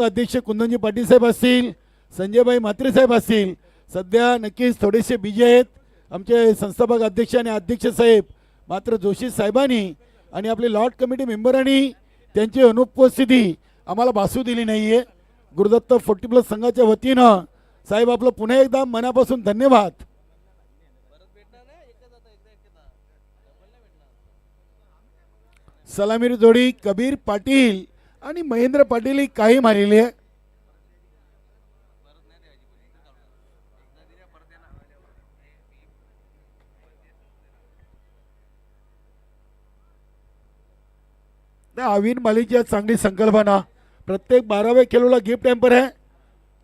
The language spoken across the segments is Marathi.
अध्यक्ष कुंदनजी पाटील साहेब असतील, संजयभाई म्हात्रे साहेब असतील, सध्या नक्कीच थोडेसे बिजी आहेत. आमचे संस्थापक अध्यक्ष आणि अध्यक्ष साहेब मात्र जोशी साहेबांनी आणि आपले लॉर्ड कमिटी मेंबरांनी त्यांची अनुपस्थिती आम्हाला भासू दिली नाही आहे. गुरुदत्त 40+ संघाच्या वतीनं साहेब आपलं पुन्हा एकदा मनापासून धन्यवाद. सलामीर जोडी कबीर पाटील आणि महेंद्र पाटील काही मारलेली आहे. अविन मालीची चांगली संकल्पना. प्रत्येक 12व्या खेळूला गिफ्ट हॅम्पर आहे.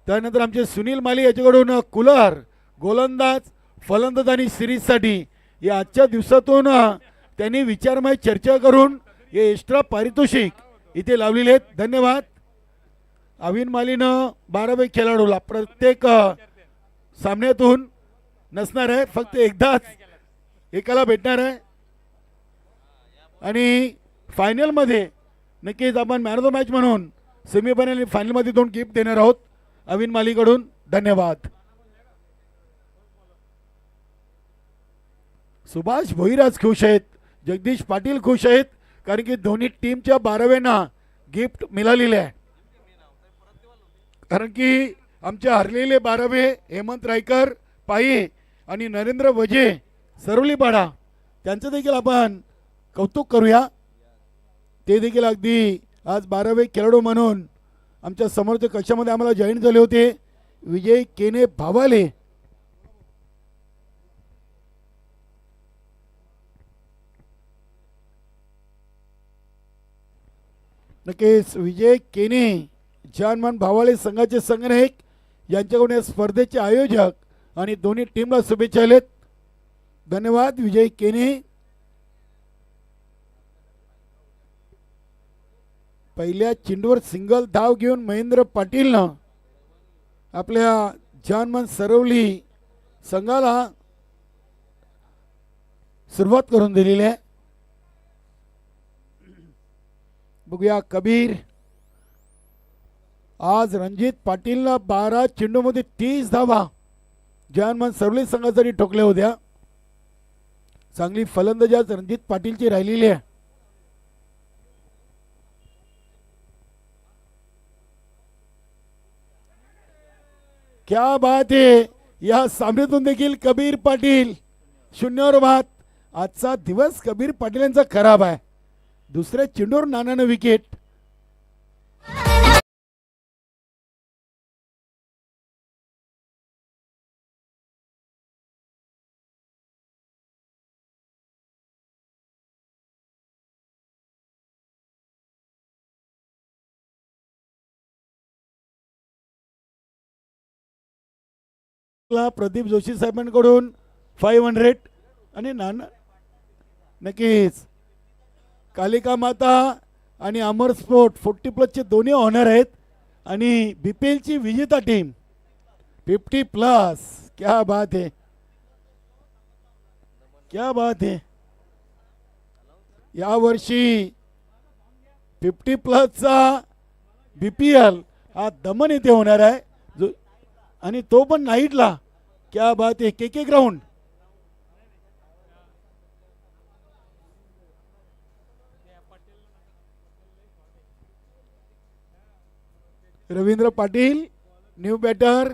त्यानंतर आमचे सुनील माली याच्याकडून कूलर, गोलंदाज, फलंदाज आणि सिरीजसाठी या आजच्या दिवसातून त्यांनी विचारमय चर्चा करून हे एक्स्ट्रा पारितोषिक इथे लावलेले आहेत. धन्यवाद. अविन मालीनं 12व्या खेळाडूला प्रत्येक सामन्यातून नसणार आहे, फक्त एकदाच एकाला भेटणार आहे. आणि फायनलमध्ये नक्कीच आपण मॅन ऑफ द मॅच म्हणून सेमीफायनल आणि फायनलमध्ये 2 गिफ्ट देणार आहोत अविन मालीकडून. धन्यवाद. सुभाष भोईराज खुश आहेत, जगदीश पाटील खुश आहेत, कारण की दोन्ही टीमच्या 12व्यांना गिफ्ट मिळालेले आहे. कारण की आमचे हरलेले 12वे हेमंत रायकर पाये आणि नरेंद्र वजे सरवलीपाडा त्यांचं देखील आपण कौतुक करूया. ते देखील अगदी आज 12वे खेळाडू म्हणून आमच्या समोरच्या कक्षामध्ये आम्हाला जॉईन झाले होते. विजय केने भावाले, नक्कीच विजय केने जानमान भावाले संघाचे संघनायक यांच्याकडून या स्पर्धेचे आयोजक आणि दोन्ही टीमला शुभेच्छा आहेत. धन्यवाद विजय केने. पहिल्या चेंडूवर सिंगल धाव घेऊन महेंद्र पाटीलनं आपल्या जानमन सरवली संघाला सुरुवात करून दिलेली आहे. बघूया कबीर. आज रणजित पाटीलनं 12 चेंडूमध्ये 30 धावा जानमन सरवली संघासाठी ठोकल्या होत्या. चांगली फलंदाजी आज रणजित पाटीलची राहिलेली आहे. क्या बात है. या सामन्यातून देखील कबीर पाटील 0वर बाद. आजचा दिवस कबीर पाटील यांचा खराब आहे. दुसऱ्या चेंडूवर नानानं विकेट. प्रदीप जोशी साहेबांकडून 500 आणि नाना नक्कीच कालिका माता आणि अमर स्पोर्ट 40+ दोन्ही ऑनर आहेत. आणि बीपीएलची विजेता टीम 50+. क्या बात है, क्या बात है. यावर्षी 50+चा बीपीएल हा दमन येथे होणार आहे, जो आणि तो पण नाईटला. क्या बात है. के ground. Ravindra Patil new batter.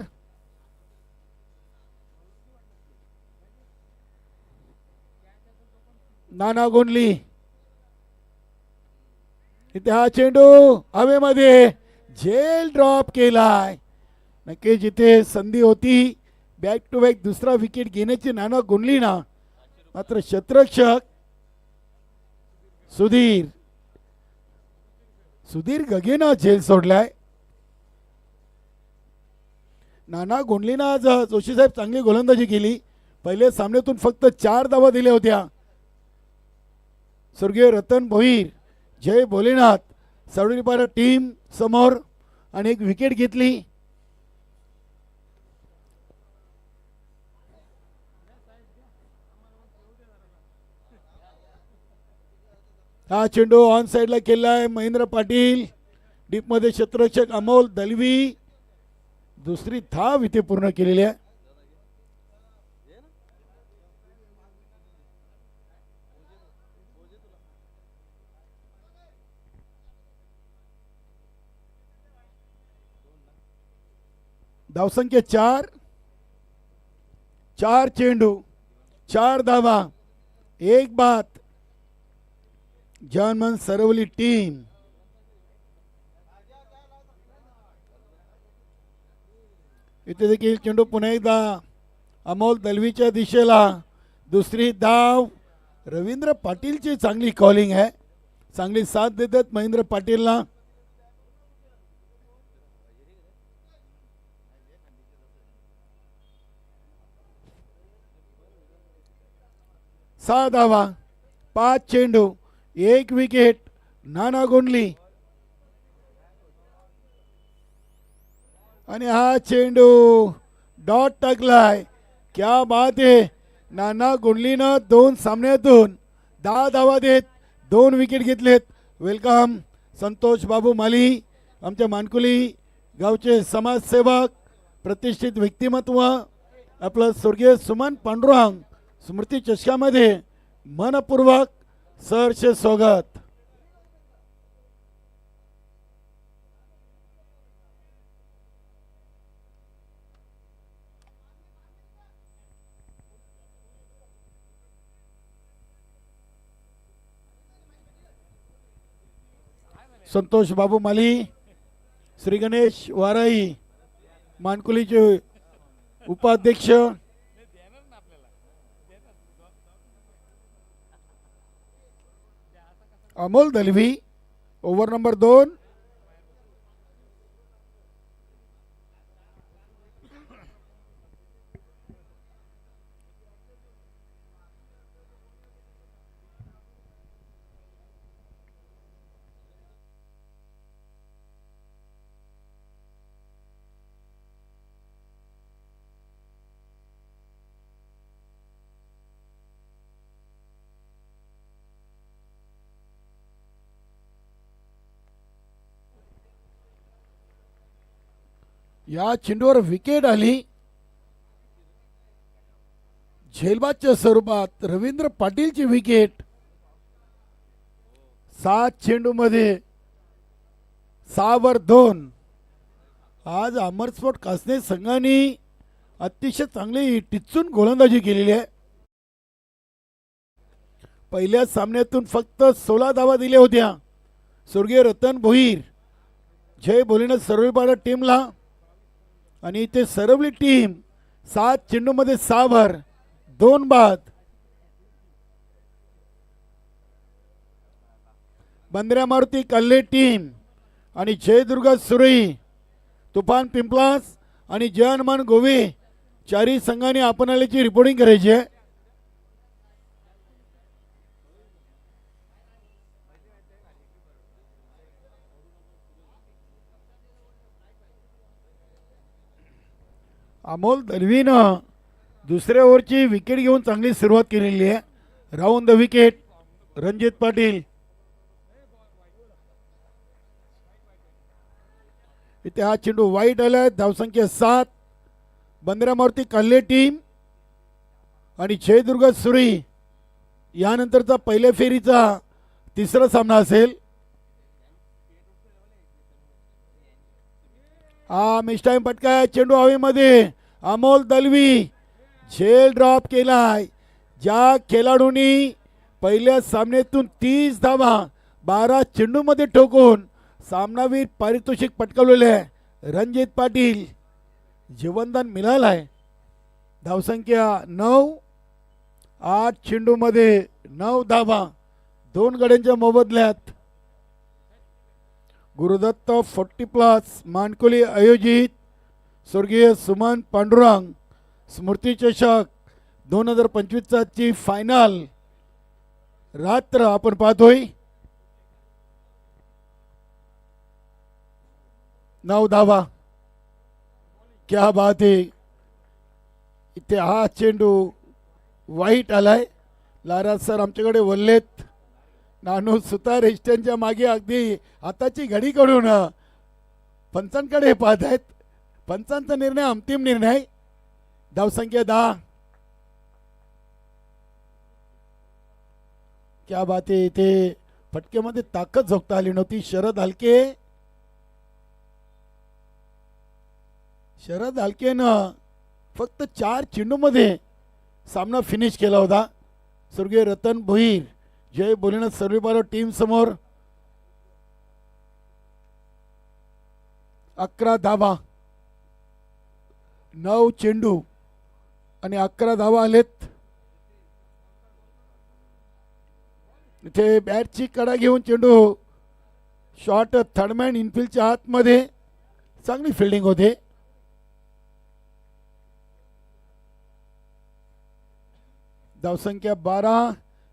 नाना गोंडली. इथे हा चेंडू हवेमध्ये झेल ड्रॉप केलाय. नक्की जिथे संधी होती बॅक टू बॅक दुसरा विकेट घेण्याची नाना गोंडली ना, मात्र क्षेत्ररक्षक सुधीर गगेनं झेल सोडलाय. नाना गोंडलीनं आज जोशी साहेब चांगली गोलंदाजी केली. पहिल्या सामन्यातून फक्त 4 धावा दिल्या होत्या. स्वर्गीय रतन भोईर, जय भोलेनाथ सरवलीपाडा टीम समोर आणि एक विकेट घेतली. हा चेंडू ऑन साइडला केलाय महेंद्र पाटील. डीपमध्ये क्षेत्ररक्षक अमोल दलवी दुसरी धाव इथे पूर्ण केलेली आहे. धावसंख्या 4. 4 चेंडू 4 धावा 1 बाद. जर्मन सरवली टीम इथे देखील चेंडू पुन्हा एकदा अमोल दलवीच्या दिशेला. दुसरी धाव. रवींद्र पाटीलची चांगली कॉलिंग आहे, चांगली साथ देतात महेंद्र पाटीलला. सहा धावा 5 चेंडू 1 विकेट. नाना गोंडली आणि हा चेंडू डॉट टाकलाय. क्या बात आहे. नाना गोंडलीनं 2 सामन्यातून 10 धावा देत 2 विकेट घेतलेत. वेलकम संतोष बाबू माली, आमच्या मानकुली गावचे समाजसेवक, प्रतिष्ठित व्यक्तिमत्व. आपलं स्वर्गीय सुमन पांडुरंग स्मृती चषकामध्ये मनपूर्वक सहर्ष स्वागत. संतोष बाबू माली, श्री गणेश वाराई मानकुलीचे उपाध्यक्ष. Amol Dalvi over number 2. या चेंडूवर विकेट आली. झेलबादच्या स्वरूपात रवींद्र पाटीलची विकेट. 7 चेंडूमध्ये 6 2. आज अमरस्पोर्ट कासने संघाने अतिशय चांगली टिचून गोलंदाजी केलेली आहे. पहिल्या सामन्यातून फक्त 16 धावा दिल्या होत्या. स्वर्गीय रतन भोईर जय बोलीनं सरवली टीमला. आणि इथे सरवली टीम 7 चेंडूमध्ये 6 2 बाद. बंदऱ्या मारुती कल्ले टीम आणि जयदुर्गा सुरई, तुफान पिंपलास आणि जय हनुमान गोवे चारही संघाने आपण आल्याची रिपोर्टिंग करायची आहे. अमोल दलवीनं दुसऱ्या ओव्हरची विकेट घेऊन चांगली सुरुवात केलेली आहे. Round the wicket Ranjit Patil. इथे हा चेंडू वाईट आलाय. धावसंख्या 7. बंदरा मारुती काल्ले टीम आणि जयदुर्गा सुरी यानंतरचा पहिल्या फेरीचा तिसरा सामना असेल. हा मिस टाइम पटकाय. चेंडू हवेमध्ये. अमोल दलवी झेल ड्रॉप केलाय. ज्या खेळाडूंनी पहिल्या सामन्यातून 30 धावा 12 चेंडूमध्ये ठोकून सामनावीर पारितोषिक पटकावलेले आहे रणजित पाटील, जीवनदान मिळालं आहे. धावसंख्या 9. 8 चेंडूमध्ये 9 धावा 2 गड्यांच्या मोबदल्यात. गुरुदत्त 40+ मानकुली आयोजित स्वर्गीय सुमन पांडुरंग स्मृती चषक 2025 ची फायनल रात्र आपण पाहतोय. 9 धावा. क्या बात आहे. इथे हा चेंडू वाईट आलाय. लारा सर आमच्याकडे वल्लेत. नानू सुतार एस्टनच्या मागे अगदी हाताची घडी काढून पंचांकडे हे पाहत आहेत. पंचांचा निर्णय अंतिम निर्णय. धावसंख्या 10. क्या बात आहे. इथे फटकेमध्ये ताकद झोकता आली नव्हती. शरद हलकेनं फक्त 4 चेंडूमध्ये सामना फिनिश केला होता. स्वर्गीय रतन भोईर जय बोलीनं सर्वीबारो टीम समोर 11 धावा, 9 चेंडू आणि 11 धावा आलेत. इथे बॅटची कडा घेऊन चेंडू शॉट थर्डमॅन इनफिल्डच्या आतमध्ये. चांगली फिल्डिंग होते. धावसंख्या 12.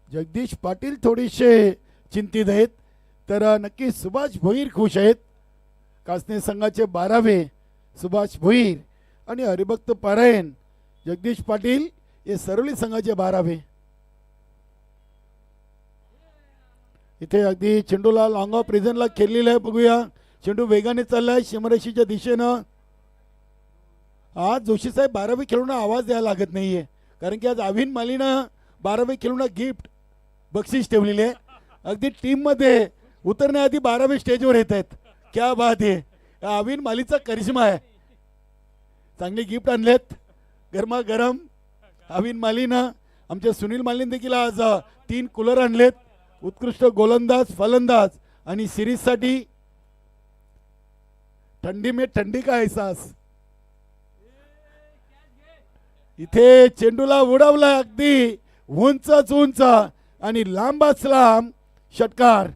जगदीश पाटील थोडेसे चिंतित आहेत, तर नक्की सुभाष भोईर खुश आहेत. कासने संघाचे 12वे सुभाष भोईर आणि हरिभक्त पारायण जगदीश पाटील हे सरवली संघाचे 12वे. इथे अगदी चेंडूला लॉंग ऑफ रिझनला खेळलेला आहे. बघूया चेंडू वेगाने चाललाय सीमारेषेच्या दिशेनं. आज जोशी साहेब 12वे खेळून आवाज द्यायला लागत नाहीये, कारण की आज अविन मालीनं 12वे खेळून गिफ्ट बक्षीस ठेवलेली आहे. अगदी टीम मध्ये उतरण्याआधी 12वे स्टेजवर येत आहेत. क्या बात आहे. अविन मालीचा करिश्मा आहे. चांगली गिफ्ट आणलेत गरमागरम. अविन मालीनं आमच्या सुनील मालीने देखील आज 3 कूलर आणलेत. उत्कृष्ट गोलंदाज, फलंदाज आणि सिरीजसाठी ठंडी में ठंडी का एहसास. इथे चेंडूला उडवला अगदी उंचच उंच आणि लांबच लांब षटकार.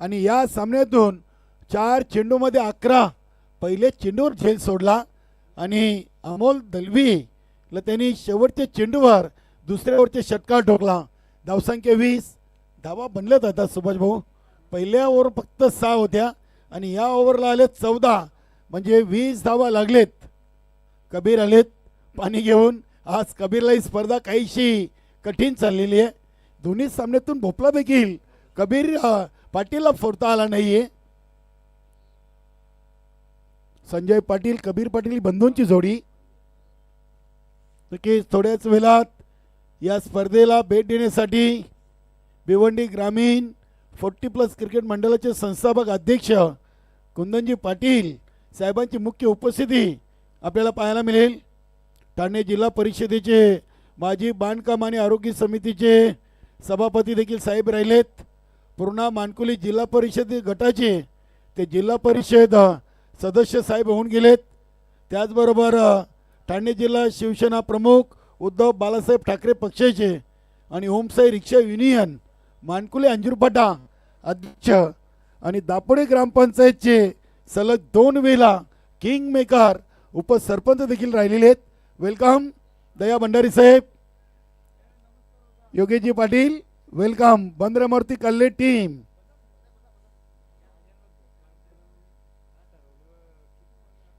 आणि या सामन्यातून 4 चेंडूमध्ये 11 पहिले चेंडूवर झेल सोडला आणि अमोल दलवीला त्यांनी शेवटच्या चेंडूवर दुसऱ्यावरचे षटकार ठोकला. धावसंख्या 20. धावा बनल्यात आता सुभाष भाऊ. पहिल्या ओव्हर फक्त 6 होत्या आणि या ओव्हरला आलेत 14, म्हणजे 20 धावा लागलेत. कबीर आलेत पाणी घेऊन. आज कबीरला ही स्पर्धा काहीशी कठीण चाललेली आहे. दोन्ही सामन्यातून भोपळा देखील कबीर पाटीलला फोडता आला नाहीये. संजय पाटील कबीर पाटील बंधूंची जोडी. नक्कीच थोड्याच वेळात या स्पर्धेला भेट देण्यासाठी भिवंडी ग्रामीण 40+ क्रिकेट मंडळाचे संस्थापक अध्यक्ष कुंदनजी पाटील साहेबांची मुख्य उपस्थिती आपल्याला पाहायला मिळेल. ठाणे जिल्हा परिषदेचे माजी बांधकाम आणि आरोग्य समितीचे सभापती देखील साहेब राहिलेत. पूर्णा मानकुली जिल्हा परिषद गटाचे ते जिल्हा परिषद सदस्य साहेब होऊन गेलेत. त्याचबरोबर ठाणे जिल्हा शिवसेना प्रमुख उद्धव बाळासाहेब ठाकरे पक्षाचे आणि ओमसाई रिक्षा युनियन मानकुले अंजूरपाटा अध्यक्ष आणि दापोडे ग्रामपंचायतचे सलग 2 वेळा किंग मेकर उपसरपंच देखील राहिलेले आहेत. वेलकम दया भंडारी साहेब. योगेशजी पाटील वेलकम. बंद्रमूर्ती कल्ले टीम.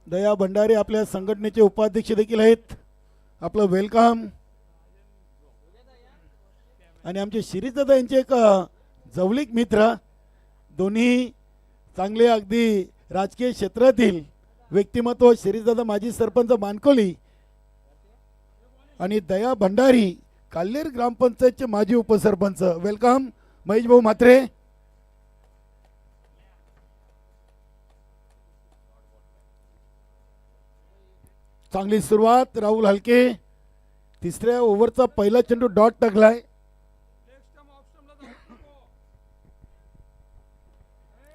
दया भंडारी आपल्या संघटनेचे उपाध्यक्ष देखील आहेत. आपलं वेलकम. आणि आमचे शिरीष दादा यांचे एक जवळीक मित्र, दोन्ही चांगले अगदी राजकीय क्षेत्रातील व्यक्तिमत्व. शिरीष दादा माजी सरपंच मानकोली आणि दया भंडारी काल्हेर ग्रामपंचायतचे माजी उपसरपंच. वेलकम महेश भाऊ म्हात्रे. चांगली सुरुवात राहुल हलके. तिसऱ्या ओव्हरचा पहिला चेंडू डॉट टाकलाय.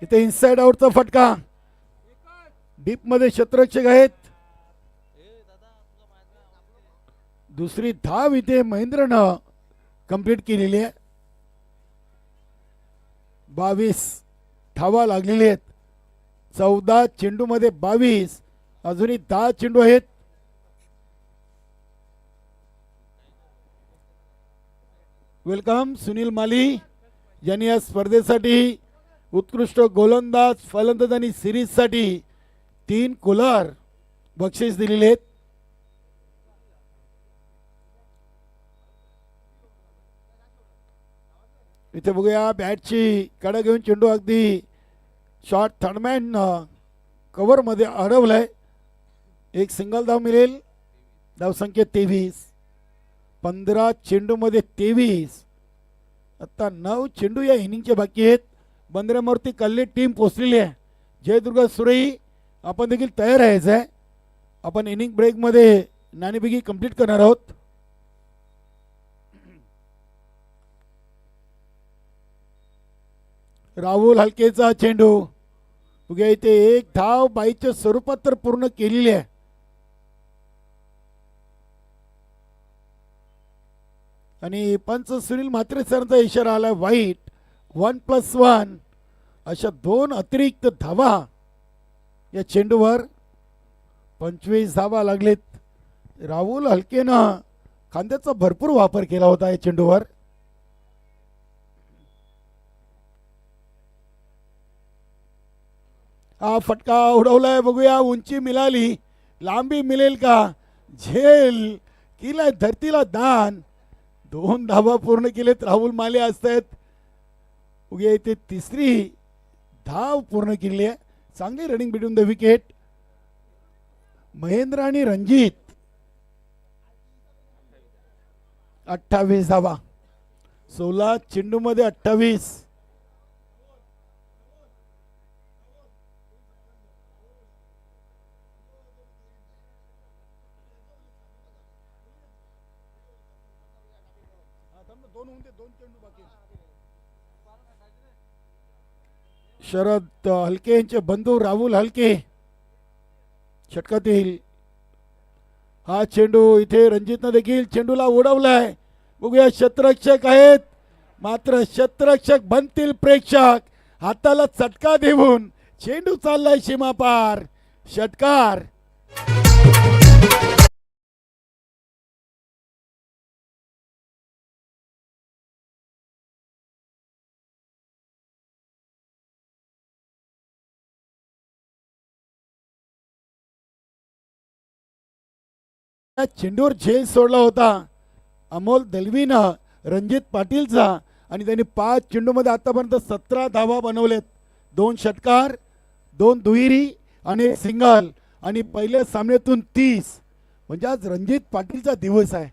इथे इनसाइड आउटचा फटका. डीप मध्ये क्षेत्ररक्षक आहेत. दुसरी धाव इथे महेंद्रनं कंप्लीट केलेली आहे. 22 धावा लागलेली आहेत. 14 चेंडू मध्ये 22. अजूनही 10 चेंडू आहेत. वेलकम सुनील माली. यांनी या स्पर्धेसाठी उत्कृष्ट गोलंदाज फलंदाज आणि सिरीजसाठी 3 कूलर बक्षीस दिलेले आहेत. इथे बघूया बॅटची कडा घेऊन चेंडू अगदी शॉर्ट थर्डमॅन कव्हरमध्ये अडवलाय. एक सिंगल धाव मिळेल. धावसंख्या 23. 15 चेंडूमध्ये 23. आता 9 चेंडू या इनिंगचे बाकी आहेत. बंदरावरती कल्ले टीम पोचलेली आहे. जयदुर्गा सुरई आपण देखील तयार राहायचं आहे. आपण इनिंग ब्रेकमध्ये नाणेफेकी कंप्लीट करणार आहोत. राहुल हलकेचा चेंडू बघूया. इथे एक धाव बाईच्या स्वरूपात तर पूर्ण केलेली आहे. आणि पंच सुनील म्हात्रे सरांचा इशारा आला वाईट. 1+1 अशा 2 अतिरिक्त धावा या चेंडूवर. 25 धावा लागलेत. राहुल हलकेनं खांद्याचा भरपूर वापर केला होता या चेंडूवर. हा फटका उडवलाय. बघूया उंची मिळाली. लांबी मिळेल का. झेल केलाय धरतीला दान. 2 धावा पूर्ण केलेत. राहुल माले असतात. बघूया इथे 3री धाव पूर्ण केली आहे. चांगली running between the wicket. Mahendra आणि रणजित 28 धावा. 16 चेंडूमध्ये 28. शरद हलके यांचे बंधू राहुल हलके षटकातील. हा चेंडू इथे रणजितनं देखील चेंडूला उडवलाय. बघूया क्षेत्ररक्षक आहेत मात्र क्षेत्ररक्षक बनतील प्रेक्षक. हाताला चटका देऊन चेंडू चाललाय सीमापार. षटकार. चेंडूवर झेल सोडला होता अमोल दलवीनं रणजित पाटीलचा आणि त्यांनी 5 चेंडूमध्ये आतापर्यंत 17 धावा बनवलेत. 2 षटकार, 2 दुहेरी आणि सिंगल आणि पहिल्या सामन्यातून 30. म्हणजे आज रणजित पाटीलचा दिवस आहे.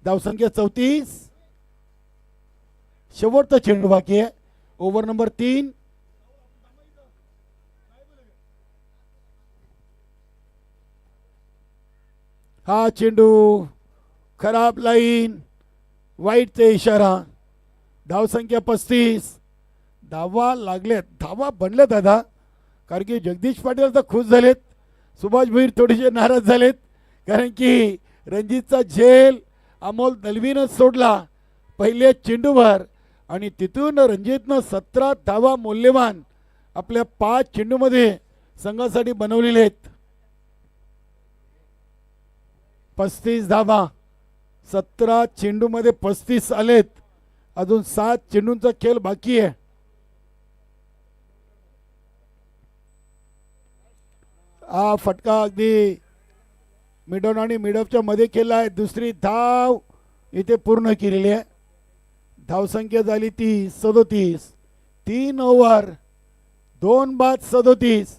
धावसंख्या 34. शेवटचा चेंडू बाकी आहे. Over number 3. हा चेंडू खराब लाईन. वाईटचा इशारा. धावसंख्या 35. धावा लागल्यात. धावा बनल्यात दादा. कारण की जगदीश पाटील आता खुश झालेत. सुभाष भोईर थोडेसे नाराज झालेत कारण की रणजितचा झेल अमोल दलवीनं सोडला पहिल्या चेंडूवर आणि तिथून रणजितनं 17 धावा मौल्यवान आपल्या 5 चेंडूमध्ये संघासाठी बनवलेले आहेत. 35 धावा. 17 चेंडूमध्ये 35 आलेत. अजून 7 चेंडूंचा खेळ बाकी आहे. हा फटका अगदी मिडॉन आणि मिडॉपच्या मध्ये केला आहे. दुसरी धाव इथे पूर्ण केलेली आहे. धावसंख्या झाली ती 37. 3 ओव्हर 2 बाद 37.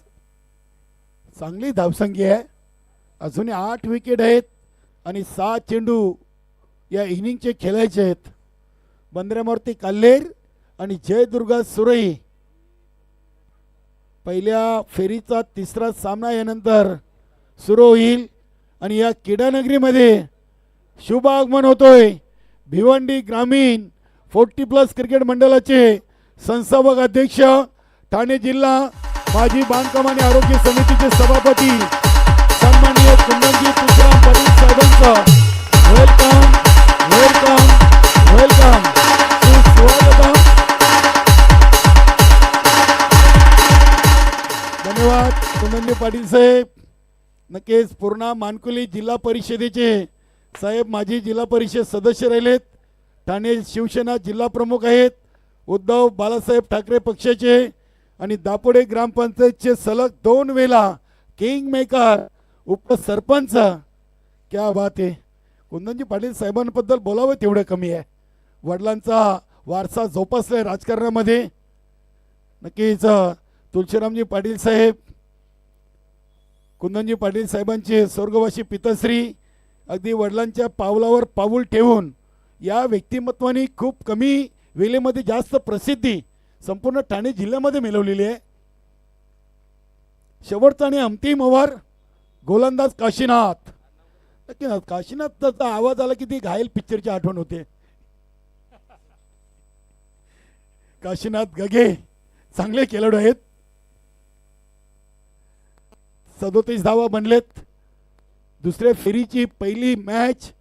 चांगली धावसंख्या आहे. अजून 8 विकेट आहेत आणि 7 चेंडू या इनिंगचे खेळायचे आहेत. बंदरामूर्ती काल्हेर आणि जयदुर्गा सुरई पहिल्या फेरीचा 3रा सामना यानंतर सुरू होईल आणि या क्रीडानगरीमध्ये शुभ आगमन होतोय. भिवंडी ग्रामीण 40+ क्रिकेट मंडळाचे संस्थापक अध्यक्ष, ठाणे जिल्हा माजी बांधकाम आणि आरोग्य समितीचे सभापती सन्माननीय कुंदनजी तुकाराम पाटील साहेबांचं वेलकम वेलकम वेलकम. सुस्वागतम. धन्यवाद कुंदनजी पाटील साहेब. नक्कीच पूर्णा मानकुली जिल्हा परिषदेचे साहेब माजी जिल्हा परिषद सदस्य राहिलेत. ठाणे शिवसेना जिल्हा प्रमुख आहेत. उद्धव बाळासाहेब ठाकरे पक्षाचे आणि दापोडे ग्रामपंचायतचे सलग 2 वेळा किंग मेकर उपसरपंच. क्या बात आहे. कुंदनजी पाटील साहेबांबद्दल बोलावं तेवढं कमी आहे. वडिलांचा वारसा जोपासलाय राजकारणामध्ये. नक्कीच तुळशीरामजी पाटील साहेब, कुंदनजी पाटील साहेबांचे स्वर्गवासी पिताश्री अगदी वडिलांच्या पावलावर पाऊल ठेवून या व्यक्तिमत्वाने खूप कमी वेळेमध्ये जास्त प्रसिद्धी संपूर्ण ठाणे जिल्ह्यामध्ये मिळवलेली आहे. शेवटचा आणि अंतिम ओव्हर गोलंदाज काशीनाथ. नक्की काशीनाथचा आवाज आला की ती घायल पिक्चरची आठवण होते. काशीनाथ गगे चांगले खेळाडू आहेत. 37 धावा बनलेत. दुसऱ्या फेरीची पहिली मॅच.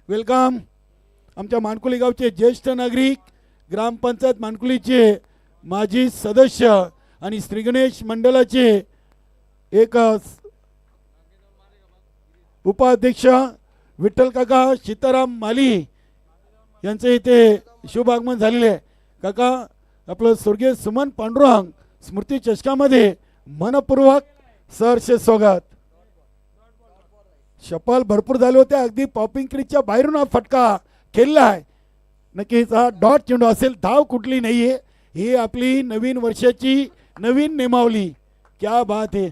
वेलकम आमच्या मानकुली गावचे ज्येष्ठ नागरिक, ग्रामपंचायत मानकुलीचे माजी सदस्य आणि श्री गणेश मंडळाचे एक उपाध्यक्ष विठ्ठल काका सीताराम माली यांचे इथे शुभ आगमन झालेले आहे. काका आपलं स्वर्गीय सुमन पांडुरंग स्मृती चषकामध्ये मनपूर्वक सहर्ष स्वागत. शपाल भरपूर झाले होते. अगदी पॉपिंग क्रीजच्या बाहेरून हा फटका खेळलाय. नक्कीच हा डॉट चेंडू असेल. धाव कुठली नाहीये. ही आपली नवीन वर्षाची नवीन नियमावली. क्या बात है.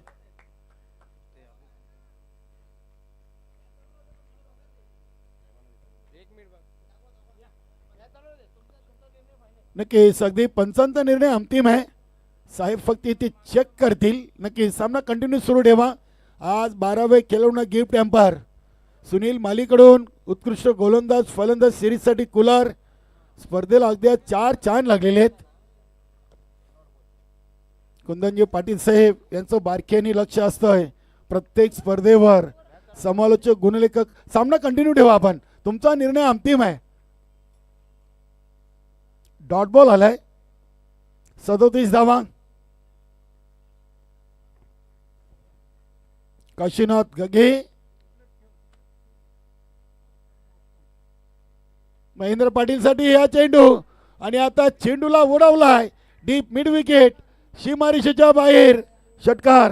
नक्कीच अगदी पंचांचा निर्णय अंतिम आहे. साहेब फक्त इथे चेक करतील. नक्की सामना कंटिन्यू सुरू ठेवा. आज 12वे खेळवणं गिफ्ट एम्पायर सुनील मालीकडून उत्कृष्ट गोलंदाज फलंदाज सिरीजसाठी कूलर. स्पर्धेला अगदी 4 चान लागलेले आहेत. कुंदनजी पाटील साहेब यांचं बारक्याने लक्ष असतंय प्रत्येक स्पर्धेवर. समालोचक गुणलेखक. सामना कंटिन्यू ठेवा. आपण तुमचा निर्णय अंतिम आहे. डॉट बॉल आलाय. 37 धावा. काशीनाथ गगे, महेंद्र पाटील साठी हा चेंडू आणि आता चेंडूला उडवलाय डीप मिड विकेट. सीमारेषेच्या बाहेर षटकार.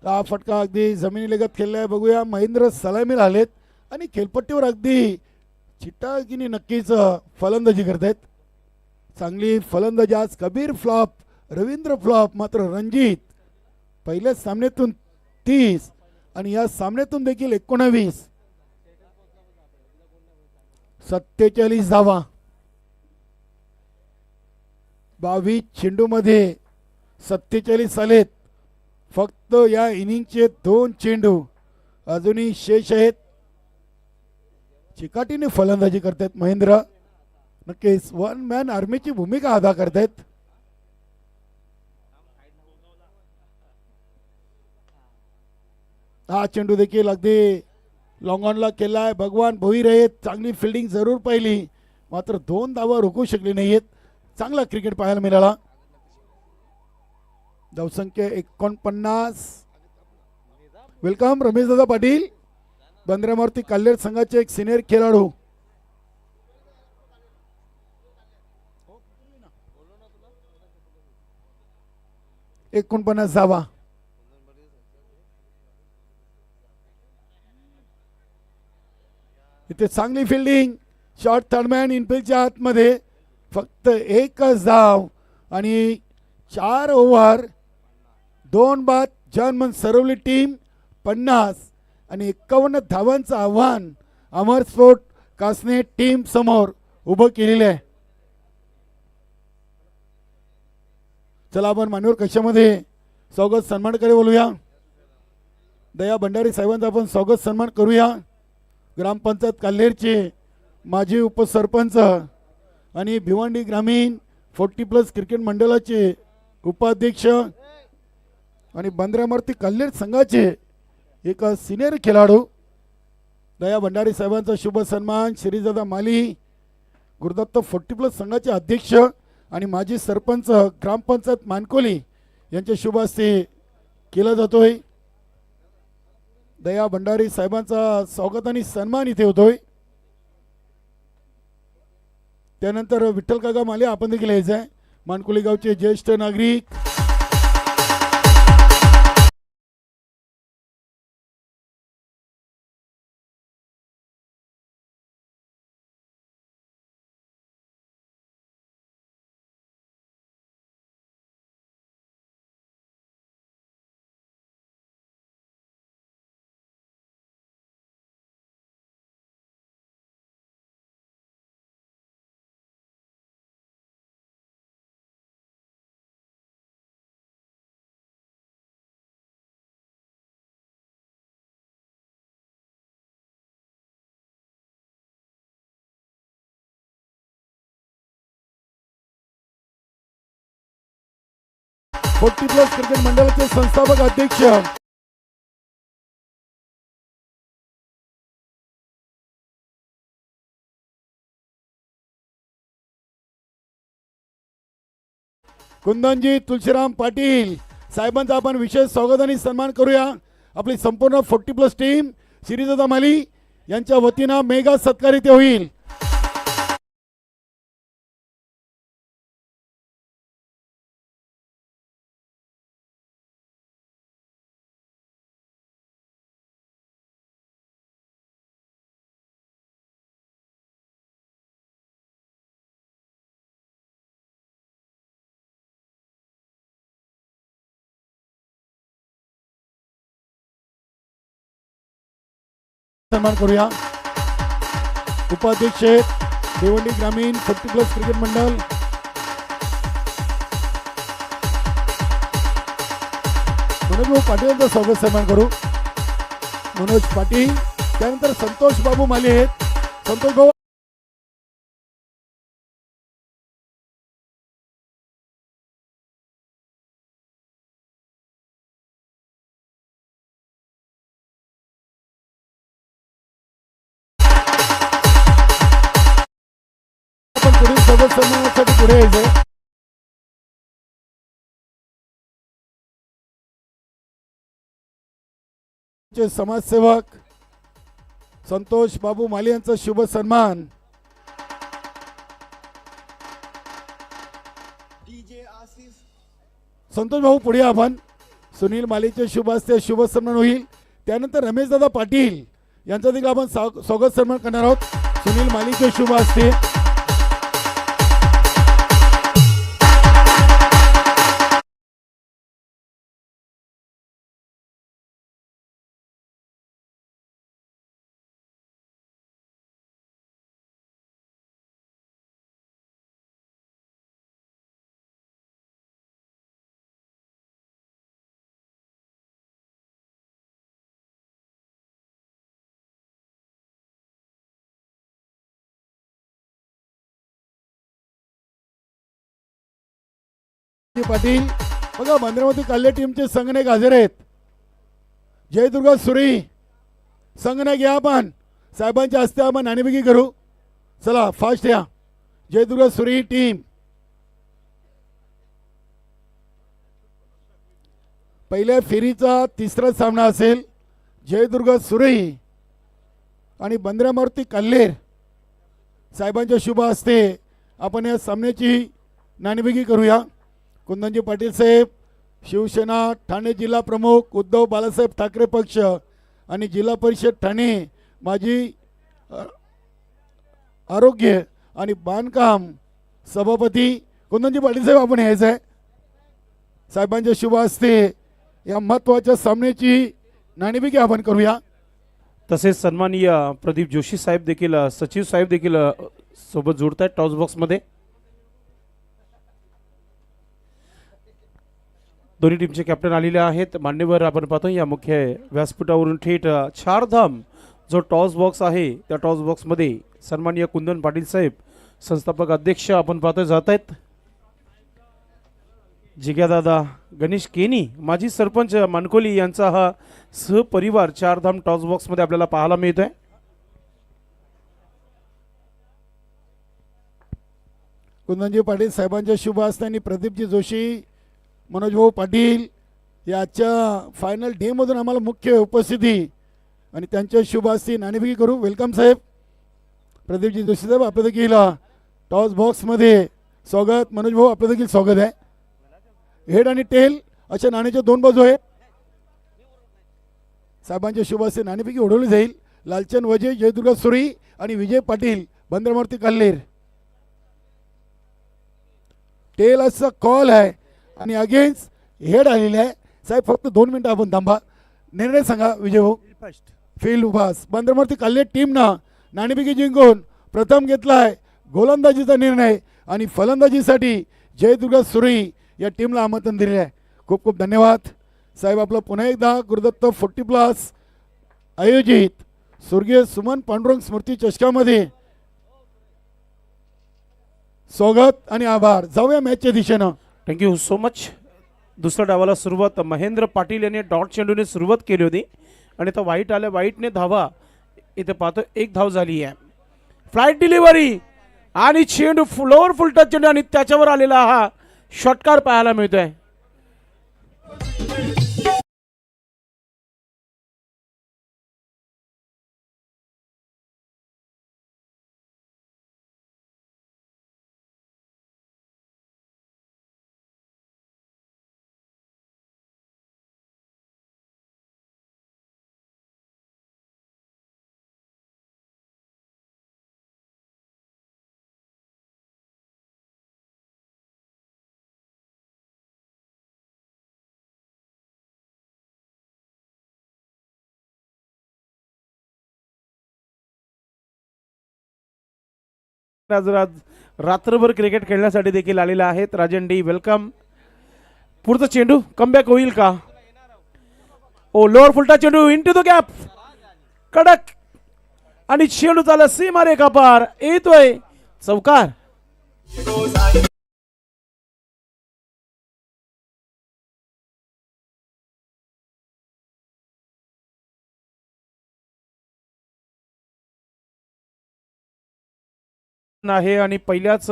हा फटका अगदी जमिनी लगत खेळलाय. बघूया महेंद्र सलामीला आलेत आणि खेळपट्टीवर अगदी चिट्टागिनी नक्कीच फलंदाजी करतायत. चांगली फलंदाजी आज. Kabir flop, Ravindra flop. मात्र रणजित पहिल्या सामन्यातून 30 आणि या सामन्यातून देखील 19. 47 धावा. 22 चेंडूमध्ये 47 आलेत. फक्त या इनिंगचे 2 चेंडू अजूनही शेष आहेत. चिकाटीने फलंदाजी करतात महेंद्र. नक्कीच वन मॅन आर्मीची भूमिका अदा करतायत. हा चेंडू देखील अगदी लॉंग ऑनला केलाय. भगवान भोईर आहेत. चांगली फिल्डिंग जरूर पाहिली मात्र 2 धावा रोखू शकले नाहीत. चांगला क्रिकेट पाहायला मिळाला. धावसंख्या 49. वेलकम रमेश दादा पाटील. बंदरामारुती कल्लेर संघाचे एक सिनियर खेळाडू धावा. इथे चांगली फिल्डिंग, शॉर्ट थर्डमॅन इनफिल्डच्या आतमध्ये फक्त एकच धाव आणि 4 ओव्हर 2 बाद. जर्मन सरवली टीम 50 आणि 51 धावांचं आव्हान अमर स्पोर्ट कासने टीम समोर उभं केलेलं आहे. चला आपण मान्यवर कक्षामध्ये स्वागत सन्मानकडे बोलूया. दया भंडारी साहेबांचा आपण स्वागत सन्मान करूया. ग्रामपंचायत काल्हेरचे माजी उपसरपंच आणि भिवंडी ग्रामीण 40+ क्रिकेट मंडळाचे उपाध्यक्ष आणि बंदरामारुती कल्हेर संघाचे एक सिनियर खेळाडू दया भंडारी साहेबांचा शुभ सन्मान श्रीदादा माली गुरुदत्त 40+ संघाचे अध्यक्ष आणि माजी सरपंच ग्रामपंचायत मानकोली यांच्या शुभ हस्ते केला जातोय. दया भंडारी साहेबांचा स्वागत आणि सन्मान इथे होतोय. त्यानंतर विठ्ठल काका माले आपण देखील यायचं आहे. मानकोली गावचे ज्येष्ठ नागरिक फोर्टी प्लस क्रिकेट मंडळाचे संस्थापक अध्यक्ष कुंदनजी तुलसीराम पाटील साहेबांचा आपण विशेष स्वागत आणि सन्मान करूया. आपली संपूर्ण 40+ टीम श्रीदादा माली यांच्या वतीनं मेगा सत्कार इथे होईल. सन्मान करूया. उपाध्यक्ष भिवंडी ग्रामीण 40+ क्रिकेट मंडळ मनोज पाटील यांचा स्वागत सन्मान करू. मनोज पाटील त्यानंतर संतोष बाबू माले आहेत. संतोष भाऊ पुढील स्वागत सन्मानासाठी पुढे यायचे. समाजसेवक संतोष बाबू माली यांचा शुभ सन्मान. संतोष भाऊ पुढे आपण सुनील मालीचे शुभ हस्ते शुभ सन्मान होईल. त्यानंतर रमेश दादा पाटील यांचा देखील आपण स्वागत सन्मान करणार आहोत. सुनील मालीचे शुभ हस्ते पाटील बघा. बंदरामारुती कल्हेर टीमचे संघनायक हजर आहेत. जयदुर्गा सुरी संघनायक या आपण साहेबांच्या हस्ते आपण नाणेफेकी करू. चला फास्ट या. जयदुर्गा सुरी टीम पहिल्या फेरीचा तिसरा सामना असेल. जयदुर्गा सुरी आणि बंदरामारुती कल्लेर साहेबांच्या शुभ हस्ते आपण या सामन्याची नाणेफेकी करूया. कुंदनजी पाटील साहेब, शिवसेना ठाणे जिल्हा प्रमुख उद्धव बाळासाहेब ठाकरे पक्ष आणि जिल्हा परिषद ठाणे माजी आरोग्य आणि बांधकाम सभापती कुंदनजी पाटील साहेब आपण यायचं आहे. साहेबांच्या शुभ हस्ते या महत्त्वाच्या सामन्याची नाणेफेकी आपण करूया. तसेच सन्माननीय प्रदीप जोशी साहेब देखील सचिव साहेब देखील सोबत जोडत आहेत टॉस बॉक्समध्ये. दोन्ही टीमचे कॅप्टन आलेले आहेत. मान्यवर आपण पाहतो या मुख्य व्यासपीठावरून थेट चारधाम जो टॉस बॉक्स आहे त्या टॉस बॉक्समध्ये सन्माननीय कुंदन पाटील साहेब संस्थापक अध्यक्ष आपण पाहतोय जात आहेत. जिग्यादादा गणेश केनी माजी सरपंच मानकोली यांचा हा सहपरिवार चारधाम टॉस बॉक्समध्ये आपल्याला पाहायला मिळत आहे. कुंदनजी पाटील साहेबांच्या शुभ हस्ते प्रदीपजी जोशी मनोज भाऊ पाटील या आजच्या फायनल डे मधून आम्हाला मुख्य उपस्थिती आणि त्यांच्या शुभ हस्ते नाणेफेकी करू. वेलकम साहेब. प्रदीपजी जोशी साहेब आपलं देखील टॉस बॉक्समध्ये स्वागत. मनोज भाऊ आपलं देखील स्वागत आहे. हेड आणि टेल अशा नाण्याच्या दोन बाजू आहेत. साहेबांच्या शुभ हस्ते नाणेफेकी उडवली जाईल. लालचंद वजे, जयदुर्गा सुरी आणि विजय पाटील बंदरमारुती कल्लेर. टेल असा कॉल आहे आणि अगेन्स्ट हेड आलेले आहे. साहेब फक्त 2 मिनिटं आपण थांबा. निर्णय सांगा विजय भाऊ. फील्ड उभास बंदरमारुती कल्लेर टीमनं नाणेफेकी जिंकून प्रथम घेतला आहे गोलंदाजीचा निर्णय आणि फलंदाजीसाठी जयदुर्गा सुरी या टीमला आमंत्रण दिलेलं आहे. खूप खूप धन्यवाद साहेब. आपलं पुन्हा एकदा गुरुदत्त 40+ आयोजित स्वर्गीय सुमन पांडुरंग स्मृती चषकामध्ये स्वागत आणि आभार. जाऊया मॅचच्या दिशेनं. Thank you so much. दुसऱ्या डावाला सुरुवात महेंद्र पाटील यांनी डॉट चेंडूने सुरुवात केली होती आणि तो वाईट आल्या. वाईटने धावा इथे पाहतो 1 धाव झाली आहे. फ्लाईट डिलिव्हरी आणि चेंडू फ्लोअर फुल टच चेंडू आणि त्याच्यावर आलेला हा षटकार पाहायला मिळतोय. आज रात्रभर क्रिकेट खेळण्यासाठी देखील आलेला आहेत. Rajan D welcome. पुढचा चेंडू कमबॅक होईल का? ओ लोअर फुलटा चेंडू इंटू द गॅप कडक आणि चेंडू झाला सीमारेखा पार. येतोय चौकार. आहे आणि पहिल्याच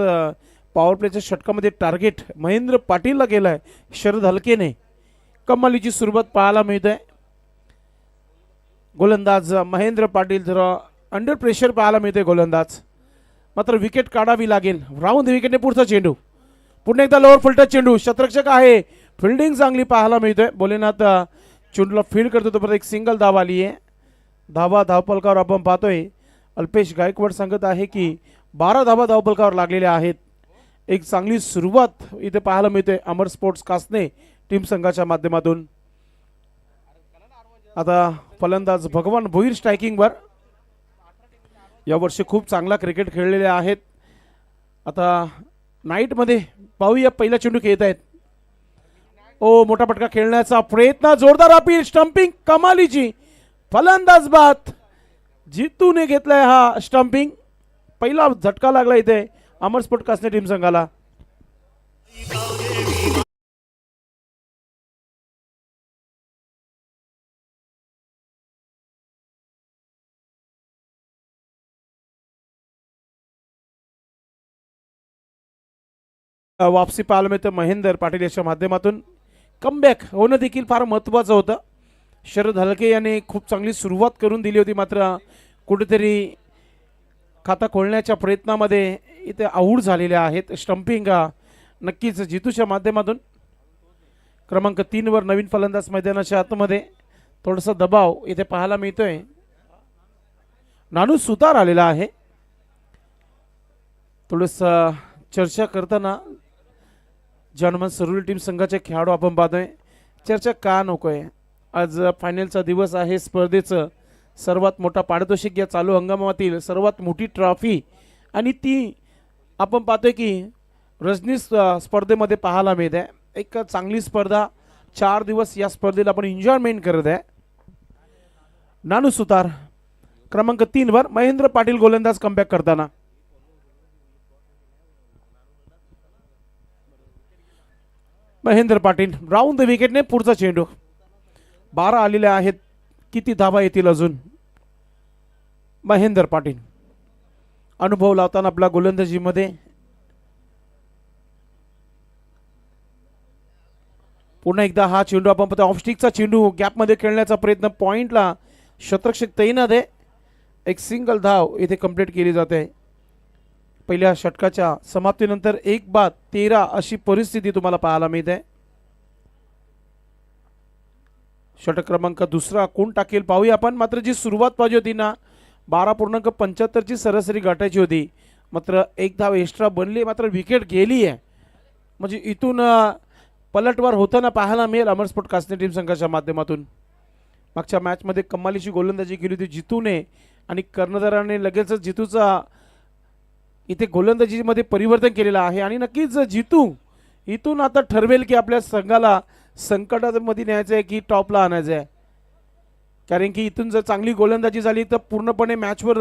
पॉवर प्लेच्या षटकामध्ये टार्गेट महेंद्र पाटीलला गेलाय शरद हलकेने. कमालीची सुरुवात पाहायला मिळते. गोलंदाज महेंद्र पाटील जरा अंडर प्रेशर पाहायला मिळते गोलंदाज. मात्र विकेट काढावी लागेल. राऊंड विकेटने पुढचा चेंडू. पुन्हा एकदा लोअर फुलटच चेंडू. शतरक्षक आहे. फिल्डिंग चांगली पाहायला मिळते. भोलेनाथ चेंडूला फील्ड करतो तोपर्यंत एक सिंगल धाव आली आहे. धावपलकावर आपण पाहतोय अल्पेश गायकवाड सांगत आहे की 12 धावा धावपलकावर लागलेल्या आहेत. एक चांगली सुरुवात इथे पाहायला मिळते अमर स्पोर्ट्स कासने टीम संघाच्या माध्यमातून. आता फलंदाज भगवान भोईर स्ट्रायकिंगवर. यावर्षी खूप चांगला क्रिकेट खेळलेले आहेत. आता नाईटमध्ये पाहूया पहिला चेंडू खेळत आहेत. ओ मोठा पटका खेळण्याचा प्रयत्न. जोरदार अपील. स्टंपिंग कमालीची. फलंदाज बाद जितूने घेतलाय हा स्टंपिंग. पहिला झटका लागला इथे अमर स्पोर्ट कासने टीम संघाला. वापसी पाहायला मिळतं महेंद्र पाटील याच्या माध्यमातून. कमबॅक होणं देखील फार महत्त्वाचं होतं. शरद हलके याने खूप चांगली सुरुवात करून दिली होती मात्र कुठेतरी खाता खोलण्याच्या प्रयत्नामध्ये इथे आऊट झालेले आहेत. स्टंपिंग नक्कीच जितूच्या माध्यमातून. क्रमांक 3 वर नवीन फलंदाज मैदानाच्या आतमध्ये. थोडासा दबाव इथे पाहायला मिळतोय. नानू सुतार आलेला आहे. थोडंसं चर्चा करताना जनमन सरुल टीम संघाचे खेळाडू आपण पाहतोय. चर्चा का नकोय, आज फायनलचा दिवस आहे. स्पर्धेचं सर्वात मोठा पारितोषिक, या चालू हंगामातील सर्वात मोठी ट्रॉफी, आणि ती आपण पाहतोय की रजनी स्पर्धेमध्ये पाहायला मिळत आहे. एक चांगली स्पर्धा, 4 दिवस या स्पर्धेला आपण एन्जॉयमेंट करत आहे. नानू सुतार क्रमांक 3 वर. महेंद्र पाटील गोलंदाज कमबॅक करताना. महेंद्र पाटील राऊंड द विकेटने पुढचा चेंडू. 12 आलेले आहेत. किती धावा येतील अजून? महेंद्र पाटील अनुभव लावताना आपला गोलंदाजीमध्ये. पुन्हा एकदा हा चेंडू आपण पाहतो. ऑफस्टिकचा चेंडू गॅपमध्ये खेळण्याचा प्रयत्न. पॉइंटला शतरक्षक तैनात आहे. एक सिंगल धाव इथे कंप्लीट केली जाते. पहिल्या षटकाच्या समाप्तीनंतर 1-13 अशी परिस्थिती तुम्हाला पाहायला मिळते. षटक क्रमांक दुसरा कोण टाकेल पाहूया आपण. मात्र जी सुरुवात पाहिजे होती ना, 12.75 ची सरासरी गाठायची होती, मात्र 1 धाव एक्स्ट्रा बनली, मात्र विकेट गेली आहे. म्हणजे इथून पलटवार होताना पाहायला मिळेल अमरस्पोर्ट कासने टीम संघाच्या माध्यमातून. मागच्या मॅचमध्ये कमालीची गोलंदाजी केली होती जितूने, आणि कर्णधाराने लगेचच जितूचा इथे गोलंदाजीमध्ये परिवर्तन केलेलं आहे. आणि नक्कीच जितू इथून आता ठरवेल की आपल्या संघाला संकटामध्ये न्यायचं आहे की टॉपला आणायचं आहे. कारण की इथून जर चांगली गोलंदाजी झाली तर पूर्णपणे मॅचवर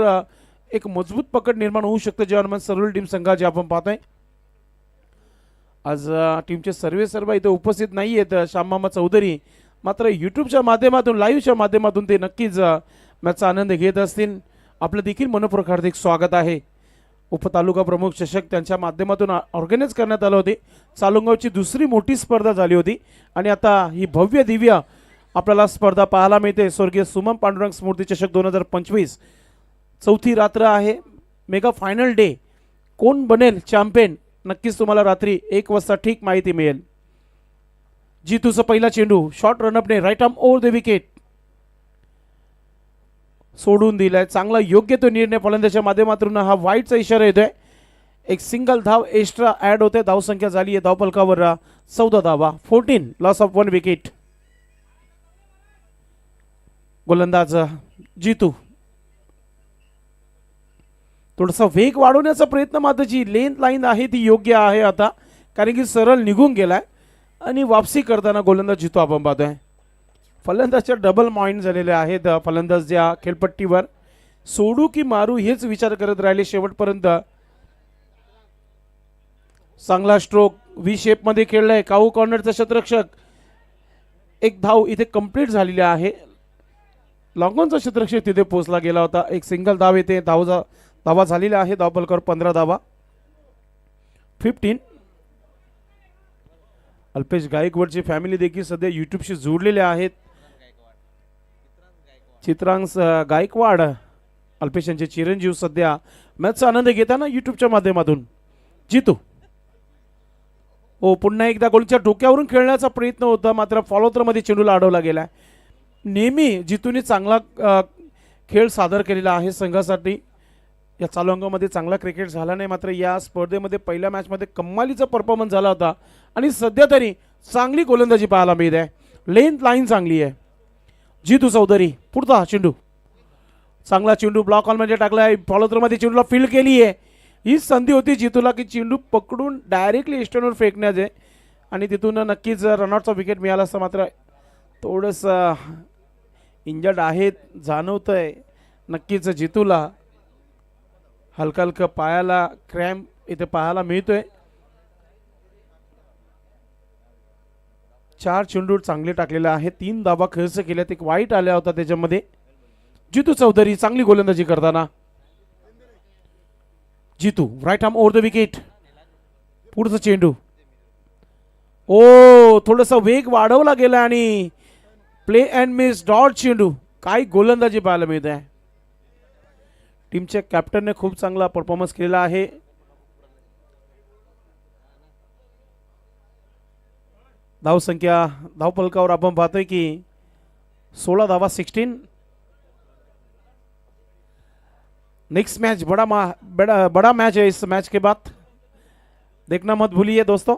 एक मजबूत पकड निर्माण होऊ शकते. जेव्हा सरुल टीम संघाचे आपण पाहतोय आज टीमचे सर्व इथे उपस्थित नाही आहेत. श्याममामा चौधरी मात्र यूट्यूबच्या माध्यमातून, लाईव्हच्या माध्यमातून ते नक्कीच मॅचचा आनंद घेत असतील. आपलं देखील मनपूर्वक हार्दिक स्वागत आहे. उपतालुका प्रमुख चषक त्यांच्या माध्यमातून ऑर्गनाईज करण्यात आलं होते. चालुंगावची दुसरी मोठी स्पर्धा झाली होती, आणि आता ही भव्य दिव्य आपल्याला स्पर्धा पाहायला मिळते. स्वर्गीय सुमन पांडुरंग स्मृती चषक 2025 चौथी रात्र आहे. Mega final day. कोण बनेल चॅम्पियन नक्कीच तुम्हाला रात्री 1 वाजता ठीक माहिती मिळेल. जितूचा पहिला चेंडू शॉर्ट रनअपने right arm over the wicket सोडून दिलाय. चांगला योग्य तो निर्णय फलंदाजाच्या माध्यमातून. हा वाईटचा इशारा येतोय. एक सिंगल धाव एक्स्ट्रा ऍड होते. धावसंख्या झाली आहे धावफलकावर 14 धावा. 14 लॉस ऑफ 1 विकेट. गोलंदाज जितू थोडासा वेग वाढवण्याचा प्रयत्न, मात्र जी लेंथ लाईन आहे ती योग्य आहे आता, कारण की सरळ निघून गेलाय. आणि वापसी करताना गोलंदाज जितू आपण पाहतोय. फलंदाजच्या डबल माइंड झालेले आहेत. फलंदाज ज्या खेळपट्टीवर सोडू की मारू हेच विचार करत राहिले शेवटपर्यंत. चांगला स्ट्रोक व्ही शेप मध्ये खेळलाय. काऊ कॉर्नरचा शतरक्षक. 1 धाव इथे कंप्लीट झालेली आहे. लॉंगॉनचा शतरक्षक तिथे पोहोचला गेला होता. एक सिंगल धाव येते. धावा झालेल्या आहे. धावफलकावर 15 धावा. 15. अल्पेश गायकवाडची फॅमिली देखील सध्या यूट्यूबशी जोडलेले आहेत. चित्रांश गायकवाड अल्पेश यांचे चिरंजीव सध्या मॅचचा आनंद घेताना यूट्यूबच्या माध्यमातून. जितू पुन्हा एकदा गोलच्या डोक्यावरून खेळण्याचा प्रयत्न होता, मात्र फॉलोथ्रोमध्ये चेंडूला अडवला गेला. नेहमी जितूने चांगला खेळ सादर केलेला आहे संघासाठी. या चालू अंगामध्ये चांगला क्रिकेट झाला नाही, मात्र या स्पर्धेमध्ये पहिल्या मॅचमध्ये कमालीचा परफॉर्मन्स झाला होता, आणि सध्या तरी चांगली गोलंदाजी पाहायला मिळत आहे. लेंथ लाईन चांगली आहे. जितू चौधरी पुढचा चेंडू. चांगला चेंडू ब्लॉक ऑलमध्ये टाकला आहे. फॉलोथ्रोमध्ये चेंडूला फील्ड केली आहे. ही संधी होती जितूला की चेंडू पकडून डायरेक्टली इस्टर्नवर फेकण्याचे, आणि तिथून नक्कीच रनआउटचा विकेट मिळाला असता. मात्र थोडंसं इंजर्ड आहेत जाणवतंय नक्कीच जितूला. हलका हलका पायाला क्रॅम्प इथे पाहायला मिळतोय. 4 चेंडू चांगले टाकलेले आहेत. 3 धावा खर्च केल्यात. एक वाईट आल्या होता त्याच्यामध्ये. जितू चौधरी चांगली गोलंदाजी करताना. Jitu right arm over the wicket. पुढचा चेंडू. थोडासा वेग वाढवला गेला आणि प्ले अँड मिस डॉट चेंडू. काय गोलंदाजी पाहायला मिळत आहे. टीमच्या कॅप्टनने खूप चांगला परफॉर्मन्स केलेला आहे. धावसंख्या धावफलकावर आपण पाहतोय की 16 धावा 16. नेक्स्ट मैच बड़ा मैच है. इस मैच के बाद देखना मत भूलिए दोस्तों.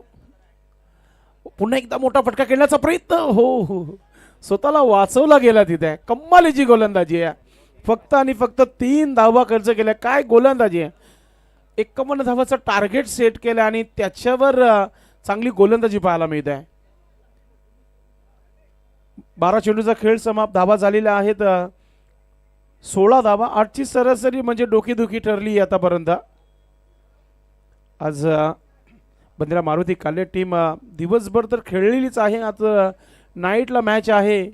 पुन्हा एकदा मोठा फटका खेळण्याचा प्रयत्न. हो, स्वतःला वाचवला गेला तिथे. कमालीची गोलंदाजी आहे. फक्त आणि फक्त 3 धावा खर्च केल्या. काय गोलंदाजी आहे. 51 धावाचं टार्गेट सेट केलं आणि त्याच्यावर चांगली गोलंदाजी पाहायला मिळते आहे. 12 चेंडूचा खेळ समाप्त. धावा झालेल्या आहेत 16 धावा. 8ची सरासरी म्हणजे डोकेदुखी ठरली आतापर्यंत. आज बंदिरा मारुती काले टीम दिवसभर तर खेळलेलीच आहे. आज नाईटला मॅच आहे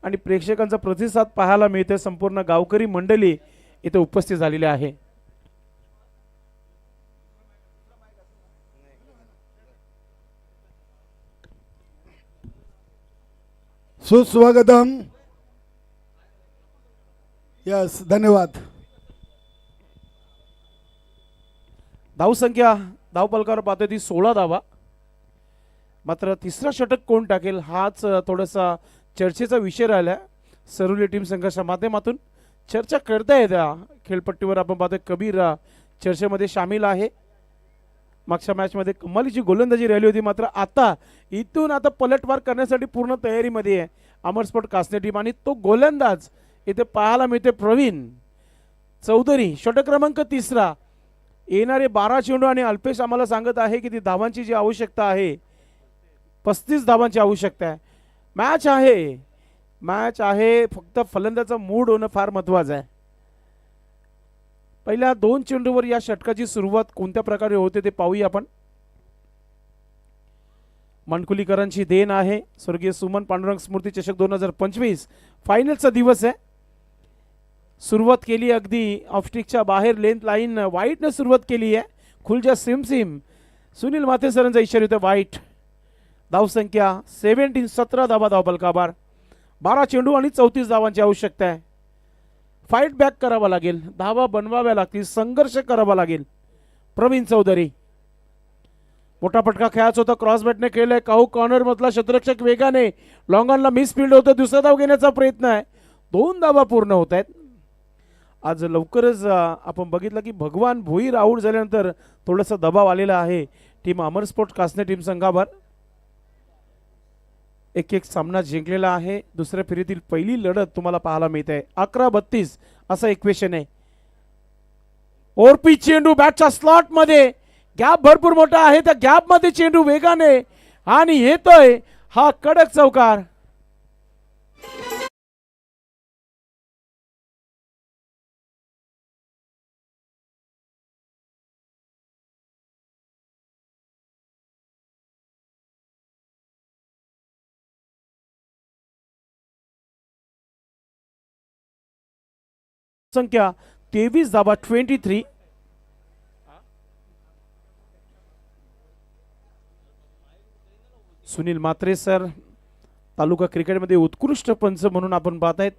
आणि प्रेक्षकांचा प्रतिसाद पाहायला मिळते. संपूर्ण गावकरी मंडळी इथे उपस्थित झालेली आहे. सुस्वागतम. यस, धन्यवाद. धावसंख्या धावफलकावर पाहतोय ती 16 धावा. मात्र तिसरा षटक कोण टाकेल हाच थोडासा चर्चेचा विषय राहिला. सरुली टीम संघाच्या माध्यमातून चर्चा करता येत्या. खेळपट्टीवर आपण पाहतोय कबीर चर्चेमध्ये सामील आहे. मागच्या मॅचमध्ये कमालीची गोलंदाजी राहिली होती. मात्र आता इथून पलटवार करण्यासाठी पूर्ण तयारीमध्ये आहे अमरस्पोर्ट कासने टीम. आणि तो गोलंदाज इथे पाहायला मिळते प्रवीण चौधरी. षटक क्रमांक 3. येणारे 12 चेंडू आणि अल्पेश आम्हाला सांगत आहे की ती धावांची जी आवश्यकता आहे 35 धावांची आवश्यकता आहे. मॅच आहे फक्त फलंदाचा मूड होणं फार महत्वाचं आहे. पहिल्या 2 चेंडूवर या षटकाची सुरुवात कोणत्या प्रकारे होते ते पाहूया आपण. मनकुलीकरांची देण आहे. स्वर्गीय सुमन पांडुरंग स्मृती चषक 2025 फायनलचा दिवस आहे. सुरुवात केली अगदी ऑफस्टिकच्या बाहेर लेंथ लाईन वाईटने सुरुवात केली आहे. खुलजा सिम सुनील माथे सरांचा इशारा होता वाईट. धावसंख्या 17 धावा धावफलकावर. 12 चेंडू आणि 34 धावांची आवश्यकता आहे. फाईट बॅक करावा लागेल. धावा बनवाव्या लागतील. संघर्ष करावा लागेल. प्रवीण चौधरी मोठा फटका खेळायचा होता. क्रॉस बॅटने केलंय. काहू कॉर्नर मधला क्षेत्ररक्षक वेगाने लॉंगॉनला मिस फील्ड होतं. दुसरा धाव घेण्याचा प्रयत्न आहे. 2 धावा पूर्ण होत आहेत. आज लवकरच आपण बघितलं की भगवान भोईर आऊट झाल्यानंतर थोडासा दबाव आलेला आहे टीम अमरस्पोर्ट कासने टीम संघावर. 1-1 सामना जिंकलेला आहे. दुसऱ्या फेरीतील पहिली लढत तुम्हाला पाहायला मिळते. 11-32 असं इक्वेशन आहे. ओरपी चेंडू बॅटच्या स्लॉट मध्ये. गॅप भरपूर मोठा आहे. त्या गॅप मध्ये चेंडू वेगाने आणि येतोय हा कडक चौकार. संख्या 23 धावा 23. सुनील मात्रे सर तालुका क्रिकेटमध्ये उत्कृष्ट पंच म्हणून आपण पाहत आहेत.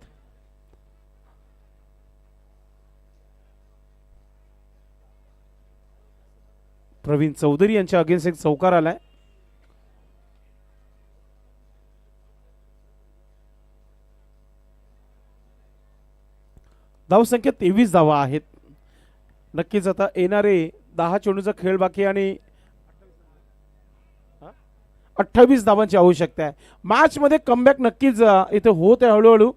प्रवीण चौधरी यांच्या अगेन्स्ट एक चौकार आलाय. धावसंख्या 23 धावा आहेत. नक्कीच आता येणारे 10 चेंडूचा खेळ बाकी आणि 28 धावांची आवश्यकता आहे. मॅच मध्ये कमबॅक नक्कीच इथे होत आहे हळूहळू.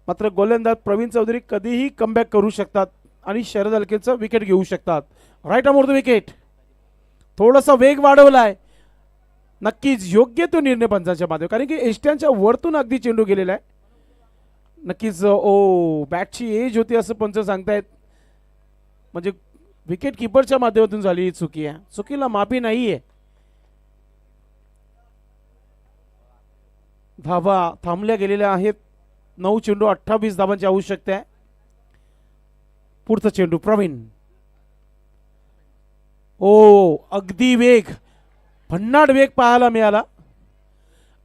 मात्र गोलंदाज प्रवीण चौधरी कधीही कमबॅक करू शकतात आणि शरद हलकेचं विकेट घेऊ शकतात. Right arm wicket. थोडासा वेग वाढवलाय. नक्कीच योग्य तो निर्णय पंचांच्या माध्यमातून. कारण की एष्ट्यांच्या वरतून अगदी चेंडू गेलेला आहे. नक्कीच बॅटची एज होती असं पंच सांगतायत. म्हणजे विकेट किपरच्या माध्यमातून झाली चुकी आहे. चुकीला माफी नाहीये. धावा थांबल्या गेलेल्या आहेत. 9 चेंडू 28 धावांची आवश्यकता आहे. पुढचा चेंडू प्रवीण. अगदी वेग भन्नाट वेग पाहायला मिळाला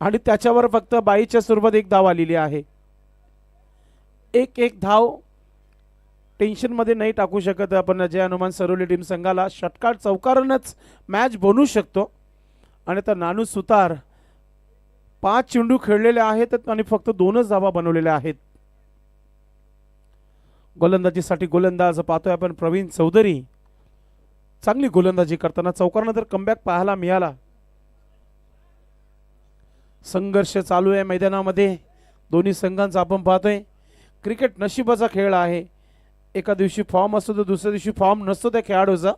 आणि त्याच्यावर फक्त बाईच्या स्वरूपात 1 धाव आलेली आहे. 1-1 धाव टेन्शनमध्ये नाही टाकू शकत आपण अजय हनुमान सरोली टीम संघाला. षटकार चौकारानंच मॅच बनवू शकतो. आणि तर नानू सुतार 5 चेंडू खेळलेले आहेत आणि फक्त 2च धावा बनवलेल्या आहेत. गोलंदाजीसाठी गोलंदाज पाहतोय आपण प्रवीण चौधरी. चांगली गोलंदाजी करताना चौकारानंतर कमबॅक पाहायला मिळाला. संघर्ष चालू आहे मैदानामध्ये दोन्ही संघांचा. आपण पाहतोय क्रिकेट नशिबाचा खेळ आहे. एका दिवशी फॉर्म असतो तर दुसऱ्या दिवशी फॉर्म नसतो त्या खेळाडूचा.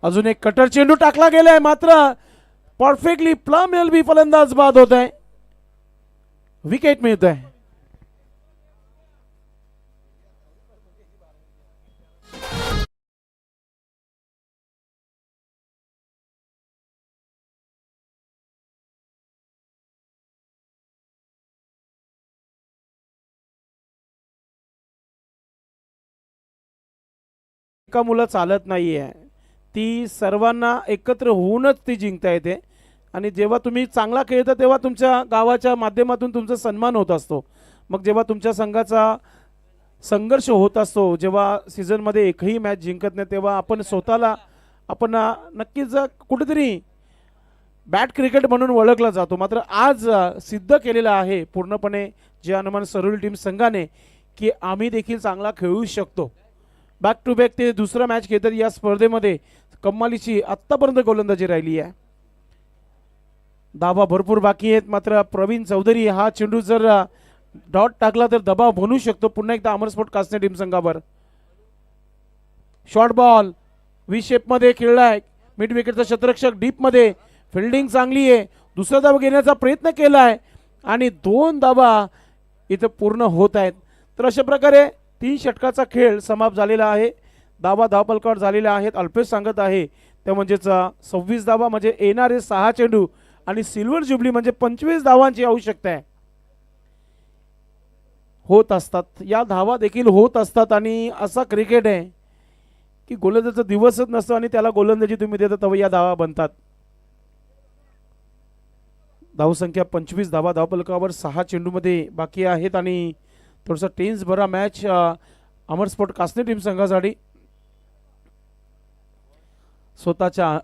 अजून एक कटर चेंडू टाकला गेलाय मात्र परफेक्टली प्लम एलबी फलंदाज बाद होत आहे. विकेट मिळत आहे. एका मुलं चालत नाहीये. ती सर्वांना एकत्र होऊनच ती जिंकता येते. आणि जेव्हा तुम्ही चांगला खेळता तेव्हा तुमच्या गावाच्या माध्यमातून तुमचा सन्मान होत असतो. मग जेव्हा तुमच्या संघाचा संघर्ष होत असतो, जेव्हा सीझनमध्ये एकही मॅच जिंकत नाही, तेव्हा आपण स्वतःला आपण नक्कीच कुठेतरी बॅट क्रिकेट म्हणून ओळखला जातो. मात्र आज सिद्ध केलेलं आहे पूर्णपणे जे हनुमान सरोली टीम संघाने की आम्ही देखील चांगला खेळू शकतो. बॅक टू बॅक ते दुसरा मॅच खेळतात या स्पर्धेमध्ये. कमालीची आत्तापर्यंत गोलंदाजी राहिली आहे. धावा भरपूर बाकी आहेत मात्र प्रवीण चौधरी हा चेंडू जर डॉट टाकला तर दबाव बनू शकतो पुन्हा एकदा अमर स्पोर्ट कासने टीम संघावर. शॉर्ट बॉल व्ही शेप मध्ये खेळलाय. मिड विकेटचा क्षेत्ररक्षक डीप मध्ये. फिल्डिंग चांगली आहे. दुसरा धावा घेण्याचा प्रयत्न केलाय आणि 2 धावा इथे पूर्ण होत आहेत. तर अशा प्रकारे 3 षटकाचा खेळ समाप्त झालेला आहे. धावपलकावर झालेल्या आहेत. अल्पेश सांगत आहे ते म्हणजेच 26 धावा म्हणजे येणारे 6 चेंडू आणि सिल्वर जुबली म्हणजे 25 धावांची आवश्यकता आहे. होत असतात या धावा देखील होत असतात. आणि असा क्रिकेट आहे की गोलंदाजीचा दिवसच नसतो आणि त्याला गोलंदाजी तुम्ही देता तेव्हा या धावा बनतात. धावसंख्या 25 धावा धावपलकावर 6 चेंडूमध्ये बाकी आहेत आणि थोडासा टेन्स भरा मॅच अमर स्पोर्ट कासने टीम संघासाठी. स्वतःच्या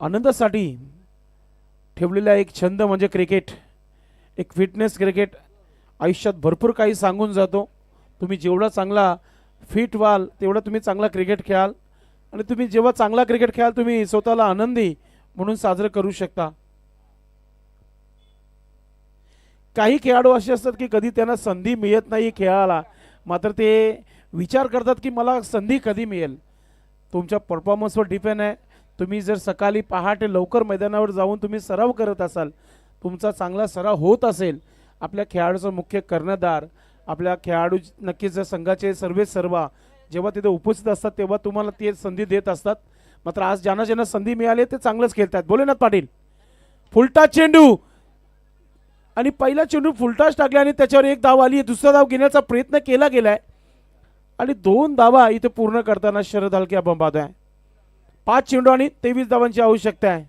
आनंदासाठी ठेवलेला एक छंद म्हणजे क्रिकेट, एक फिटनेस क्रिकेट आयुष्यात भरपूर काही सांगून जातो. तुम्ही जेवढा चांगला फिट व्हाल तेवढा तुम्ही चांगला क्रिकेट खेळाल आणि तुम्ही जेव्हा चांगला क्रिकेट खेळाल तुम्ही स्वतःला आनंदी म्हणून साजरं करू शकता. काही खेळाडू असे असतात की कधी त्यांना संधी मिळत नाही खेळायला मात्र ते विचार करतात की मला संधी कधी मिळेल. तुमच्या परफॉर्मन्सवर डिपेंड आहे. तुम्ही जर सकाळी पहाटे लवकर मैदानावर जाऊन तुम्ही सराव करत असाल, तुमचा चांगला सराव होत असेल, आपल्या खेळाडूचा मुख्य कर्णधार आपल्या खेळाडू नक्कीच संघाचे सर्वा जेव्हा तिथे उपस्थित असतात तेव्हा तुम्हाला ते संधी देत असतात. मात्र आज ज्यांना ज्यांना संधी मिळाली ते चांगलंच खेळतात. भोलेनाथ पाटील फुलटाच चेंडू आणि पहिला चेंडू फुलटाच टाकला आणि त्याच्यावर 1 धाव आली. दुसरा धाव घेण्याचा प्रयत्न केला गेलाय आणि 2 धावा इथे पूर्ण करताना शरद हलके आपण पाहतोय. 5 चेंडू आणि 23 धावांची आवश्यकता आहे.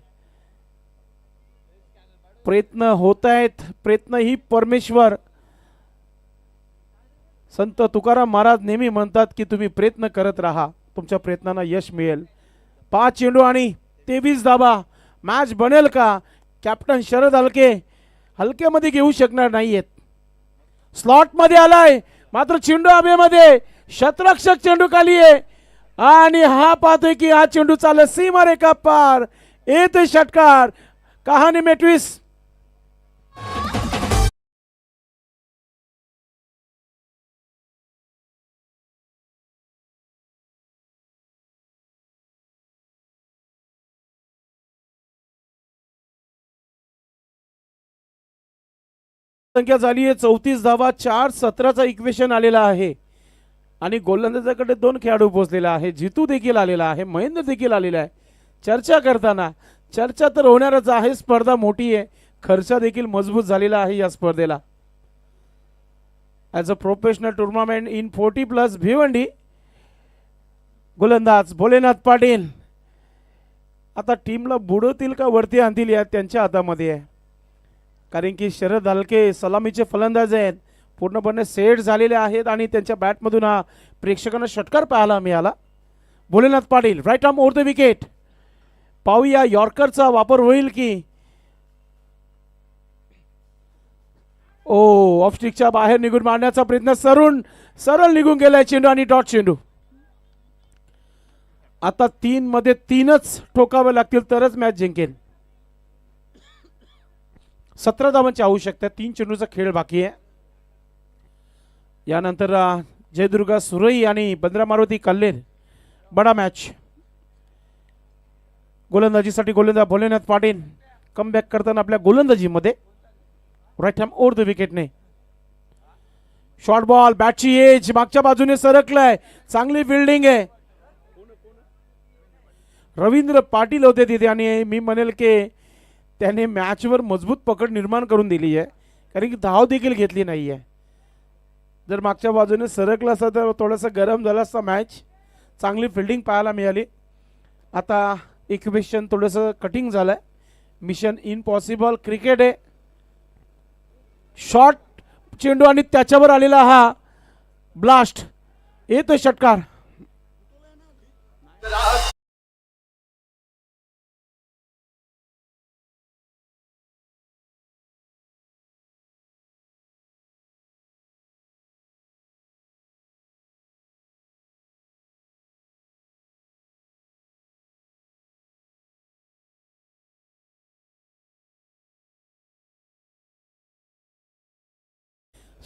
प्रयत्न होत आहेत. प्रयत्न ही परमेश्वर. संत तुकाराम महाराज नेहमी म्हणतात की तुम्ही प्रयत्न करत राहा, तुमच्या प्रयत्नांना यश मिळेल. 5 चेंडू आणि 23 धावा. मॅच बनेल का? कॅप्टन शरद हलके हलक्यामध्ये घेऊ शकणार नाहीयेत. स्लॉट मध्ये आलाय मात्र चेंडू हवेमध्ये. क्षेत्ररक्षक चेंडू खाली आहे आणि हा पाहतोय की हा चेंडू चालला सीमारेखा पार. येते षटकार. कहाणी में ट्विस्ट. संख्या झाली आहे 34 धावा. 4-17चा इक्वेशन आलेला आहे आणि गोलंदाजाकडे 2 खेळाडू पोहोचलेला आहे. जितू देखील आलेला आहे, महेंद्र देखील आलेला आहे. चर्चा करताना चर्चा तर होणारच आहे. स्पर्धा मोठी आहे. खर्च देखील मजबूत झालेला आहे या स्पर्धेला. As a professional tournament in 40+ Bhiwandi. गोलंदाज भोलेनाथ पाटील आता टीमला बुडवतील का वरती आणतील या त्यांच्या हातामध्ये आहे. कारण की शरद हलके सलामीचे फलंदाज आहेत. पूर्णपणे सेट झालेले आहेत आणि त्यांच्या बॅटमधून हा प्रेक्षकांना षटकार पाहायला मिळाला. Bholenath Patil right arm over the wicket. पाहूया यॉर्करचा वापर होईल की ओ ऑफ स्टिकच्या बाहेर निघून मारण्याचा प्रयत्न सरळ निघून गेलाय चेंडू आणि डॉट चेंडू. आता 3 मध्ये 3च ठोकावे लागतील तरच मॅच जिंकेल. 17 धावांची आवश्यकता. 3 चेंडूचा खेळ बाकी आहे. यानंतर जयदुर्गा सुरई आणि बंद्रा मारुती कल्लेर बडा मॅच. गोलंदाजीसाठी गोलंदाज भोलेनाथ पाटील कमबॅक करताना आपल्या गोलंदाजीमध्ये राईट हॅम ओव्हर द विकेटने. शॉर्ट बॉल बॅटची एज मागच्या बाजूने सरकलाय. चांगली फिल्डिंग आहे. रवींद्र पाटील होते तिथे आणि मी म्हणेल की त्याने मॅचवर मजबूत पकड निर्माण करून दिली आहे, कारण की धाव देखील घेतली नाही आहे. जर मागच्या बाजूने सरकला असता तर थोडंसं गरम झालं असता मॅच. चांगली फिल्डिंग पाहायला मिळाली. आता इक्वेशन थोडंसं कटिंग झालंय. मिशन इम्पॉसिबल क्रिकेट आहे. शॉर्ट चेंडू आणि त्याच्यावर आलेला हा ब्लास्ट येतोय षटकार.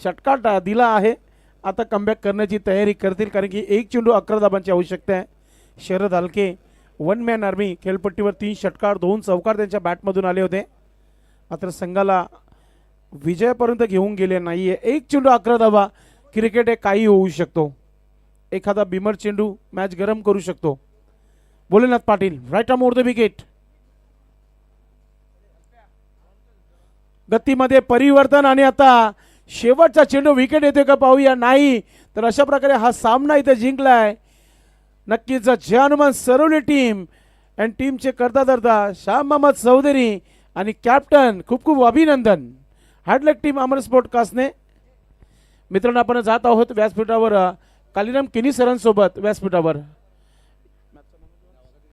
षटकार दिला आहे. आता कमबॅक करण्याची तयारी करतील, कारण की 1 चेंडू 11 धाबांची आवश्यकता आहे. शरद हलके 1 मॅन आर्मी खेळपट्टीवर 3 षटकार 2 चौकार त्यांच्या बॅटमधून आले होते. मात्र संघाला विजयापर्यंत घेऊन गेले नाहीये. 1 चेंडू 11 धाबा. क्रिकेट हे काही होऊ शकतो. एखादा बिमर चेंडू मॅच गरम करू शकतो. Bholenath Patil right arm over the wicket. गतीमध्ये परिवर्तन आणि आता शेवटचा चेंडू विकेट येतोय का पाहूया. नाही तर अशा प्रकारे हा सामना इथे जिंकलाय. नक्कीच जय हनुमान सरवली टीम आणि टीमचे करता धरता श्याम मोहम्मद चौधरी आणि कॅप्टन खूप खूप अभिनंदन. हार्डलक टीम अमर स्पोर्ट कासने. मित्रांनो आपण जात आहोत व्यासपीठावर कालीराम किनी सरांसोबत व्यासपीठावर.